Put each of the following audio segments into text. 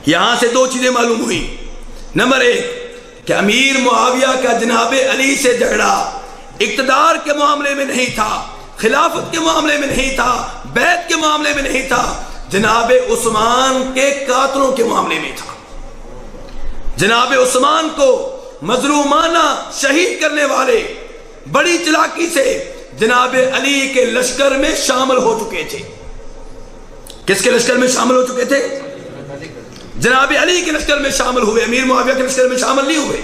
یہاں سے دو چیزیں معلوم ہوئی. نمبر ایک کہ امیر معاویہ کا جناب علی سے جھگڑا اقتدار کے معاملے میں نہیں تھا، خلافت کے معاملے میں نہیں تھا، بیعت کے معاملے میں نہیں تھا، جناب عثمان کے قاتلوں کے معاملے میں تھا. جناب عثمان کو مظلومانہ شہید کرنے والے بڑی چلاکی سے جناب علی کے لشکر میں شامل ہو چکے تھے. کس کے لشکر میں شامل ہو چکے تھے؟ جناب علی کے لشکر میں شامل ہوئے، امیر معاویہ کے لشکر میں شامل نہیں ہوئے.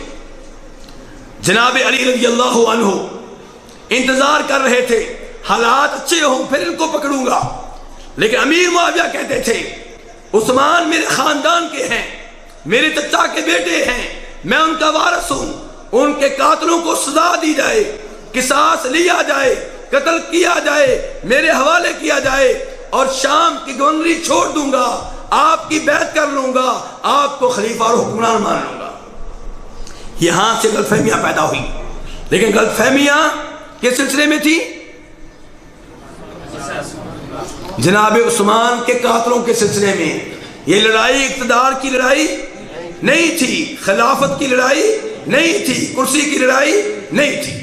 جناب علی رضی اللہ عنہ انتظار کر رہے تھے حالات اچھے ہوں پھر ان کو پکڑوں گا، لیکن امیر معاویہ کہتے تھے عثمان میرے خاندان کے ہیں، میرے چچا کے بیٹے ہیں، میں ان کا وارث ہوں، ان کے قاتلوں کو سزا دی جائے، قصاص لیا جائے، قتل کیا جائے، میرے حوالے کیا جائے، اور شام کی گورنری چھوڑ دوں گا، آپ کی بیعت کر لوں گا، آپ کو خلیفہ اور حکمران مان لوں گا. یہاں سے غلط فہمیاں پیدا ہوئی، لیکن غلط فہمیاں کس سلسلے میں تھی؟ جناب عثمان کے قاتلوں کے سلسلے میں. یہ لڑائی اقتدار کی لڑائی نہیں تھی، خلافت کی لڑائی نہیں تھی، کرسی کی لڑائی نہیں تھی.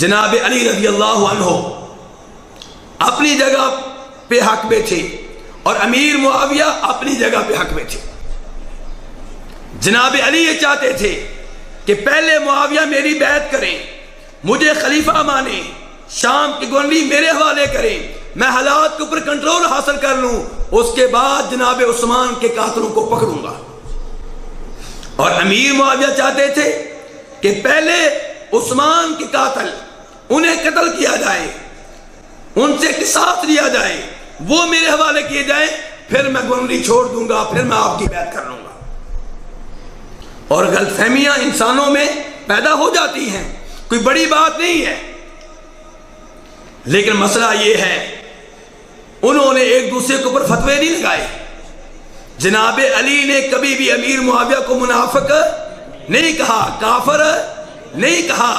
جناب علی رضی اللہ عنہ اپنی جگہ پہ حق میں تھے اور امیر معاویہ اپنی جگہ پہ حق میں تھے. جناب علی یہ چاہتے تھے کہ پہلے معاویہ میری بیعت کریں، مجھے خلیفہ مانیں، شام کی گورنری میرے حوالے کریں، میں حالات کے اوپر کنٹرول حاصل کر لوں، اس کے بعد جناب عثمان کے قاتلوں کو پکڑوں گا. اور امیر معاویہ چاہتے تھے کہ پہلے عثمان کے قاتل انہیں قتل کیا جائے، ان سے قصاص لیا جائے، وہ میرے حوالے کیے جائیں، پھر میں گورنری چھوڑ دوں گا، پھر میں آپ کی بیعت کر لوں گا. اور غلط فہمیاں انسانوں میں پیدا ہو جاتی ہیں، کوئی بڑی بات نہیں ہے، لیکن مسئلہ یہ ہے انہوں نے ایک دوسرے کے اوپر فتوے نہیں لگائے. جناب علی نے کبھی بھی امیر معاویہ کو منافق نہیں کہا، کافر نہیں کہا،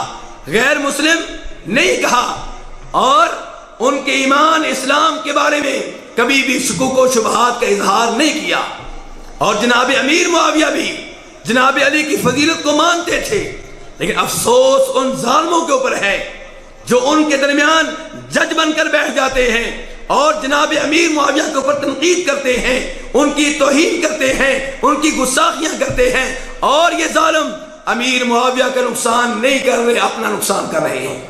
غیر مسلم نہیں کہا، اور ان کے ایمان اسلام کے بارے میں کبھی بھی شکوک و شبہات کا اظہار نہیں کیا. اور جناب امیر معاویہ بھی جناب علی کی فضیلت کو مانتے تھے، لیکن افسوس ان ظالموں کے اوپر ہے جو ان کے درمیان جج بن کر بیٹھ جاتے ہیں اور جناب امیر معاویہ کے اوپر تنقید کرتے ہیں، ان کی توہین کرتے ہیں، ان کی گستاخیاں کرتے ہیں، اور یہ ظالم امیر معاویہ کا نقصان نہیں کر رہے، اپنا نقصان کر رہے ہیں،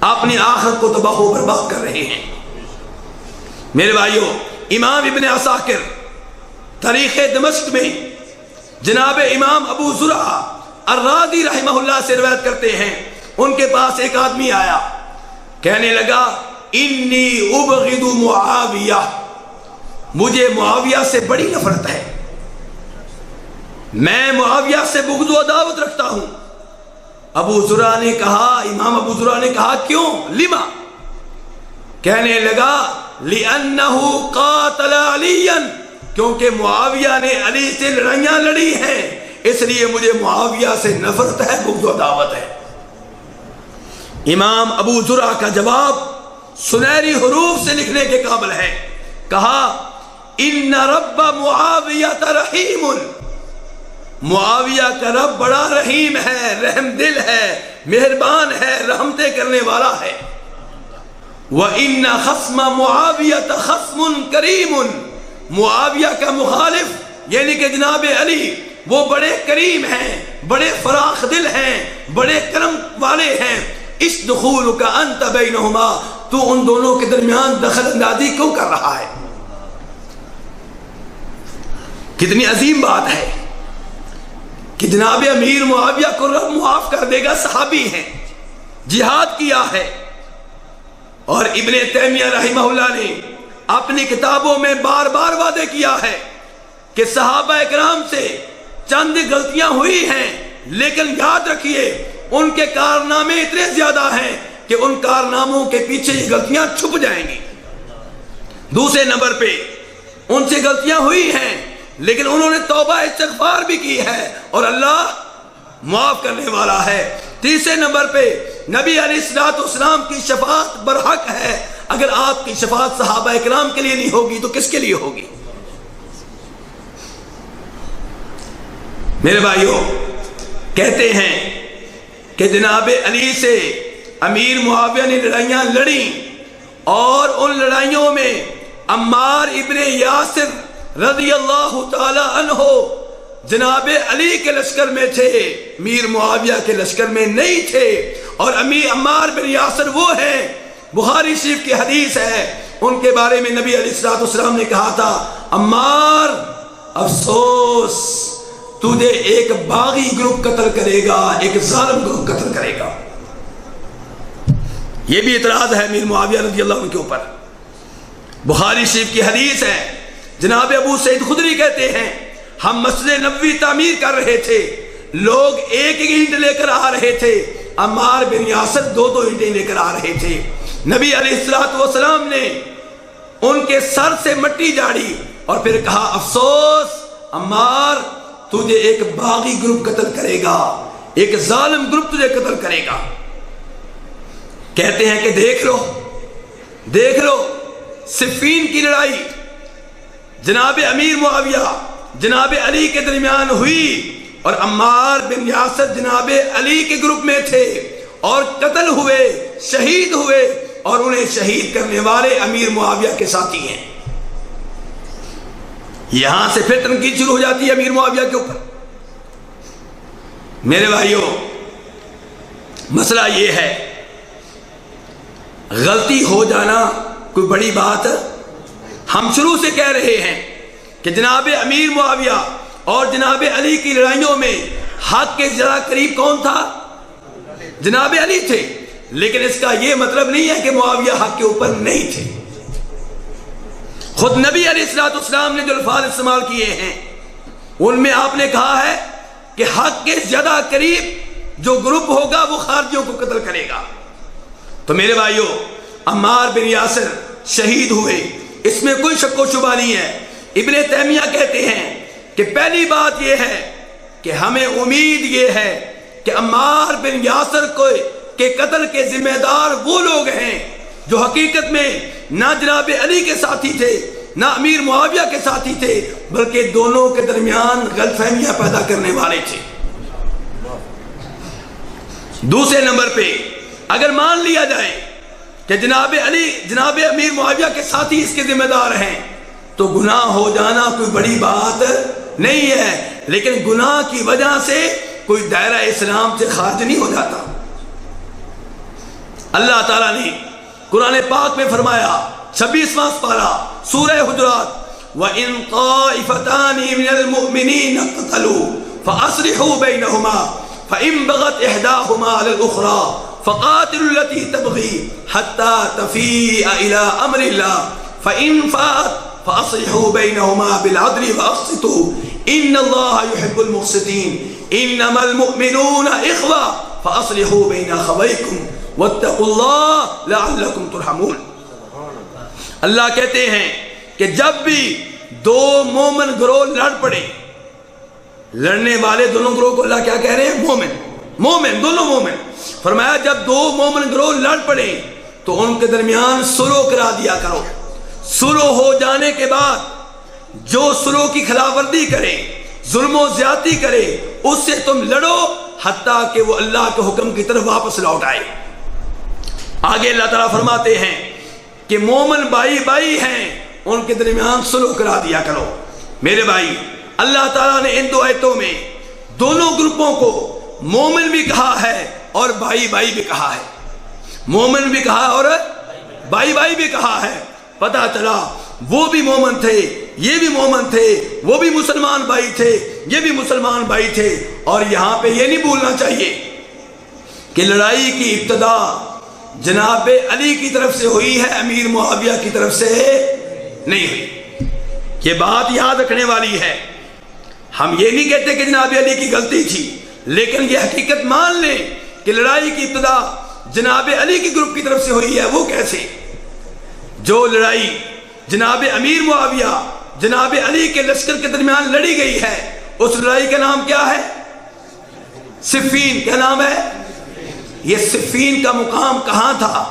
اپنی آخرت کو تباہ و برباد کر رہے ہیں. میرے بھائیو، امام ابن عساکر تاریخ دمشق میں جناب امام ابو زرعہ الرازی رحمہ اللہ سے روایت کرتے ہیں، ان کے پاس ایک آدمی آیا، کہنے لگا انی ابغض معاویہ، مجھے معاویہ سے بڑی نفرت ہے، میں معاویہ سے بغض و عداوت رکھتا ہوں. ابو زرعہ نے کہا، امام ابو زرعہ نے کہا کیوں؟ لما؟ کہنے لگا لِأَنَّهُ قَاتَلَ عَلِيًّا، کیونکہ معاویہ نے علی سے لڑائیاں لڑی ہیں، اس لیے مجھے معاویہ سے نفرت ہے، بغض و عداوت ہے. امام ابو زرعہ کا جواب سنہری حروف سے لکھنے کے قابل ہے. کہا ان رب معاویہ رحیم، معاویہ کا رب بڑا رحیم ہے، رحم دل ہے، مہربان ہے، رحمتیں کرنے والا ہے. وَإِنَّ خَصْمَ مُعَاوِيَةَ خَصْمٌ كَرِيمٌ، معاویہ کا مخالف یعنی کہ جناب علی وہ بڑے کریم ہیں، بڑے فراخ دل ہیں، بڑے کرم والے ہیں. اس دخول کا انت بینہما، تو ان دونوں کے درمیان دخل اندازی کیوں کر رہا ہے؟ کتنی عظیم بات ہے کہ جناب امیر معاویہ کو رب معاف کر دے گا، صحابی ہیں، جہاد کیا ہے. اور ابن تیمیہ رحمہ اللہ نے اپنی کتابوں میں بار بار وعدے کیا ہے کہ صحابہ اکرام سے چند غلطیاں ہوئی ہیں، لیکن یاد رکھیے ان کے کارنامے اتنے زیادہ ہیں کہ ان کارناموں کے پیچھے یہ غلطیاں چھپ جائیں گی. دوسرے نمبر پہ ان سے غلطیاں ہوئی ہیں لیکن انہوں نے توبہ استغفار بھی کی ہے اور اللہ معاف کرنے والا ہے. تیسرے نمبر پہ نبی علیہ السلام کی شفاعت برحق ہے. اگر آپ کی شفاعت صحابہ اکرام کے لیے نہیں ہوگی تو کس کے لیے ہوگی؟ میرے بھائیوں، کہتے ہیں کہ جناب علی سے امیر معاویہ نے لڑائیاں لڑی، اور ان لڑائیوں میں عمار ابن یاسر رضی اللہ تعالی عنہ جناب علی کے لشکر میں تھے، امیر معاویہ کے لشکر میں نہیں تھے۔ اور امیر عمار بن یاسر وہ ہیں، بخاری شریف کی حدیث ہے، ان کے بارے میں نبی علیہ الصلوۃ والسلام نے کہا تھا، عمار افسوس، تجھے ایک باغی گروپ قتل کرے گا، ایک ظالم گروپ قتل کرے گا۔ یہ بھی اعتراض ہے امیر معاویہ رضی اللہ عنہ کے اوپر۔ بخاری شریف کی حدیث ہے، جناب ابو سعید خدری کہتے ہیں، ہم مسجد نبوی تعمیر کر رہے تھے، لوگ ایک ایک اینٹ لے کر آ رہے تھے، عمار بن یاسر دو دو اینٹیں لے کر آ رہے تھے۔ نبی علیہ الصلوۃ والسلام نے ان کے سر سے مٹی جاڑی اور پھر کہا، افسوس عمار، تجھے ایک باغی گروپ قتل کرے گا، ایک ظالم گروپ تجھے قتل کرے گا۔ کہتے ہیں کہ دیکھ لو صفین کی لڑائی جناب امیر معاویہ جناب علی کے درمیان ہوئی، اور عمار بن یاسر جناب علی کے گروپ میں تھے اور قتل ہوئے، شہید ہوئے، اور انہیں شہید کرنے والے امیر معاویہ کے ساتھی ہیں۔ یہاں سے پھر تنقید شروع ہو جاتی ہے امیر معاویہ کے اوپر۔ میرے بھائیوں، مسئلہ یہ ہے، غلطی ہو جانا کوئی بڑی بات، ہم شروع سے کہہ رہے ہیں کہ جناب امیر معاویہ اور جناب علی کی لڑائیوں میں حق کے زیادہ قریب کون تھا؟ جناب علی تھے، لیکن اس کا یہ مطلب نہیں ہے کہ معاویہ حق کے اوپر نہیں تھے۔ خود نبی علیہ الصلوۃ والسلام نے جو الفاظ استعمال کیے ہیں، ان میں آپ نے کہا ہے کہ حق کے زیادہ قریب جو گروپ ہوگا وہ خارجیوں کو قتل کرے گا۔ تو میرے بھائیوں، عمار بن یاسر شہید ہوئے، اس میں کوئی شک و شبہ نہیں ہے۔ ابن تیمیہ کہتے ہیں کہ پہلی بات یہ ہے کہ ہمیں امید یہ ہے کہ عمار بن یاسر کے قتل کے ذمہ دار وہ لوگ ہیں جو حقیقت میں نہ جناب علی کے ساتھی تھے، نہ امیر معاویہ کے ساتھی تھے، بلکہ دونوں کے درمیان غلط فہمیاں پیدا کرنے والے تھے۔ دوسرے نمبر پہ اگر مان لیا جائے کہ جناب علی جناب امیر معاویہ کے ساتھی اس کے ذمہ دار ہیں، تو گناہ ہو جانا کوئی بڑی بات نہیں ہے، لیکن گناہ کی وجہ سے کوئی دائرہ اسلام سے خارج نہیں ہو جاتا۔ اللہ تعالیٰ نے قرآن پاک میں فرمایا، 26واں پارہ سورہ حجرات، وَإِن طَائِفَتَانِ مِنَ الْمُؤْمِنِينَ اقْتَتَلُوا فَأَصْلِحُوا بَيْنَهُمَا فَإِن بَغَتْ إِحْدَاهُمَا عَلَى الْأُخْرَى فَقَاتِلُوا الَّتِي تَبْغِي حَتَّى تَفِيءَ إِلَى أَمْرِ اللَّهِ فَإِن فَاءَتْ فَأَصْلِحُوا بَيْنَهُمَا بِالْعَدْلِ وَأَقْسِطُوا إِنَّ اللَّهَ يُحِبُّ الْمُقْسِطِينَ إِنَّمَا الْمُؤْمِنُونَ إِخْوَةٌ فَأَصْلِحُوا بَيْنَ أَخَوَيْكُمْ وَاتَّقُوا اللَّهَ لَعَلَّكُمْ تُرْحَمُونَ۔ اللہ کہتے ہیں کہ جب بھی دو مومن گروہ لڑ پڑے، لڑنے والے دونوں گروہ کو اللہ کیا کہہ رہے ہیں؟ مومن، دونوں مومن۔ فرمایا جب دو مومن گروہ لڑ پڑے تو ان کے درمیان صلح کرا دیا کرو۔ صلح ہو جانے کے بعد جو صلح کی خلاف ورزی کرے، ظلم و زیادتی کرے، اس سے تم لڑو حتیٰ کہ وہ اللہ کے حکم کی طرف واپس لوٹ آئے۔ آگے اللہ تعالیٰ فرماتے ہیں کہ مومن بھائی ہیں، ان کے درمیان صلح کرا دیا کرو۔ میرے بھائی، اللہ تعالیٰ نے ان دو آیتوں میں دونوں گروپوں کو مومن بھی کہا ہے اور بھائی بھی کہا ہے۔ مومن بھی کہا اور بھائی بھی کہا ہے۔ پتہ چلا وہ بھی مومن تھے، یہ بھی مومن تھے، وہ بھی مسلمان بھائی تھے، یہ بھی مسلمان بھائی تھے۔ اور یہاں پہ یہ نہیں بھولنا چاہیے کہ لڑائی کی ابتدا جناب علی کی طرف سے ہوئی ہے، امیر معاویہ کی طرف سے نہیں ہوئی۔ یہ بات یاد رکھنے والی ہے۔ ہم یہ نہیں کہتے کہ جناب علی کی غلطی تھی، لیکن یہ حقیقت مان لیں کہ لڑائی کی ابتدا جناب علی کی گروپ کی طرف سے ہوئی ہے۔ وہ کیسے؟ جو لڑائی جناب امیر معاویہ جناب علی کے لشکر کے درمیان لڑی گئی ہے، اس لڑائی کا نام کیا ہے؟ صفین۔ کیا نام ہے؟ یہ صفین کا مقام کہاں تھا؟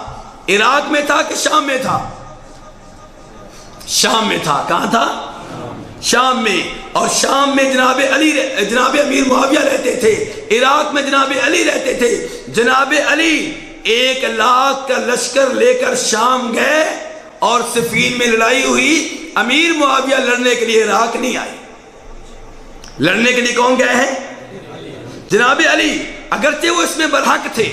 عراق میں تھا کہ شام میں تھا؟ شام میں تھا۔ کہاں تھا؟ شام میں، اور شام میں جناب امیر معاویہ رہتے تھے، عراق میں جناب علی رہتے تھے۔ جناب علی 1 لاکھ کا لشکر لے کر شام گئے اور صفین میں لڑائی ہوئی۔ امیر معاویہ لڑنے کے لیے عراق نہیں آئے، لڑنے کے لیے کون گئے ہیں؟ جناب علی۔ اگرچہ وہ اس میں برحق تھے،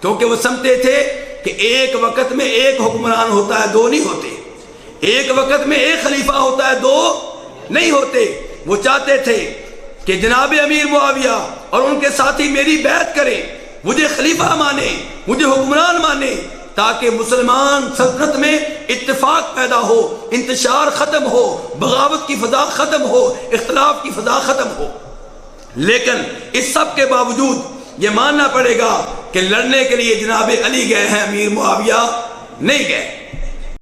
کیونکہ وہ سمجھتے تھے کہ ایک وقت میں ایک حکمران ہوتا ہے، 2 نہیں ہوتے، ایک وقت میں ایک خلیفہ ہوتا ہے، 2 نہیں ہوتے۔ وہ چاہتے تھے کہ جناب امیر معاویہ اور ان کے ساتھی میری بیعت کریں، مجھے خلیفہ مانے، مجھے حکمران مانے، تاکہ مسلمان سلطنت میں اتفاق پیدا ہو، انتشار ختم ہو، بغاوت کی فضا ختم ہو، اختلاف کی فضا ختم ہو۔ لیکن اس سب کے باوجود یہ ماننا پڑے گا کہ لڑنے کے لیے جناب علی گئے ہیں، امیر معاویہ نہیں گئے۔